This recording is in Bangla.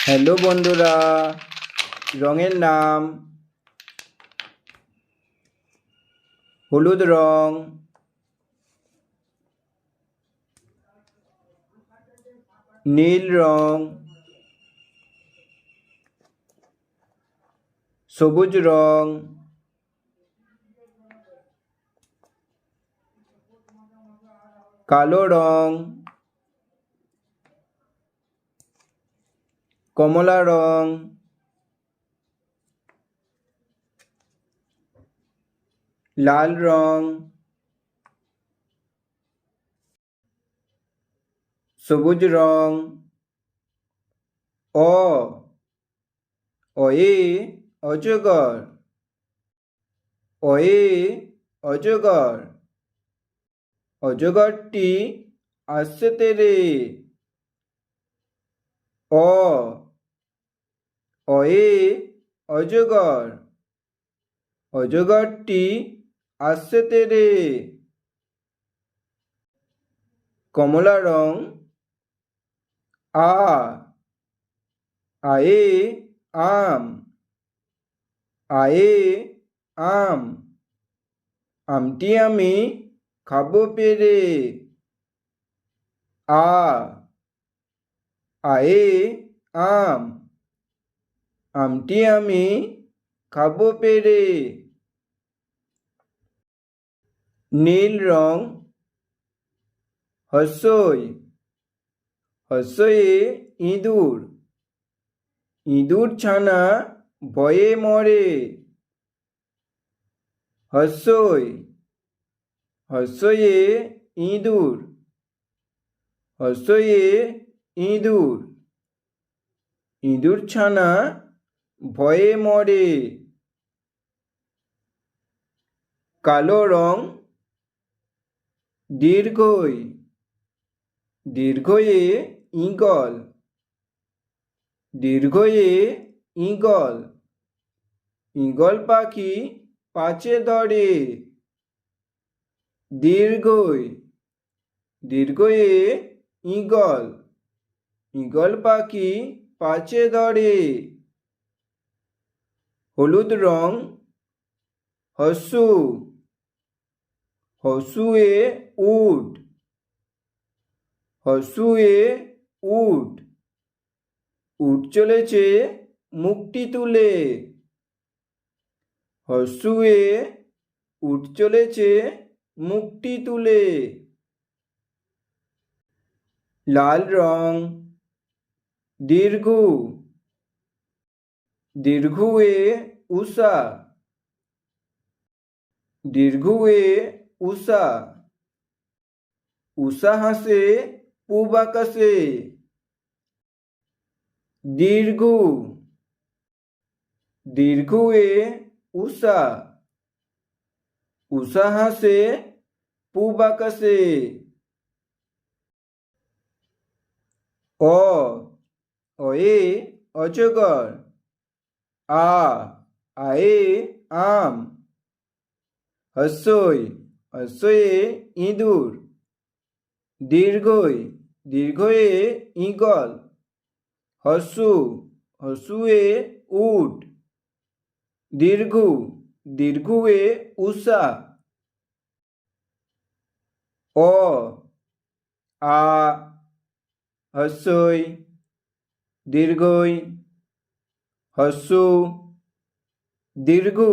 হ্যালো বন্ধুরা, রঙের নাম হলুদ রং, নীল রং, সবুজ রং, কালো রং, কমলা রং, লাল রং, সবুজ রং। অয়ে অজগর, অয়ে অজগর, অজগরটি আসছে তেরে। অয়ে অজগর, অজগরটি আসছে তেরে। কমলা রং, আয়ে আম, আয়ে আম, আমটি আমি খাবো পেরে। আয়ে আম, আমটি আমি খাবো পেরে। নীল রং, হর্ষই, হর্ষয়ে ইঁদুর, ইঁদুর ছানা ভয়ে মরে। হর্ষই, হর্ষয়ে ইঁদুর, হর্ষয়ে ইঁদুর, ইঁদুর ছানা ভয়ে মরে। কালো রং, দীর্ঘই, দীর্ঘয়ে ঈগল, দীর্ঘয়ে ঈগল, ঈগল পাখি পাছে ধরে। দীর্ঘই, দীর্ঘয়ে ঈগল, ঈগল পাখি পাছে ধরে। হলুদ রং, হর্ষু, হর্ষুয়ে উট, হর্ষুয়ে উট, উট চলেছে মুখটি তুলে। হর্ষুয়ে উট চলেছে মুখটি তুলে। লাল রং, দীর্ঘু, দীর্ঘুয়ে উষা, দীর্ঘুয়ে উষা, উষা হাসে পূব আকাশে। দীর্ঘু, দীর্ঘুয়ে উষা, উষা হাসে পূব আকাশে। অয়ে অজগর, আয়ে আম, হর্ষই, হর্ষয়ে ইঁদুর, দীর্ঘই, দীর্ঘয়ে ঈগল, হর্ষু, হর্ষুয়ে উট, দীর্ঘু, দীর্ঘুয়ে উষা। আ হর্ষই, দীর্ঘই, হর্ষু, দীর্ঘু।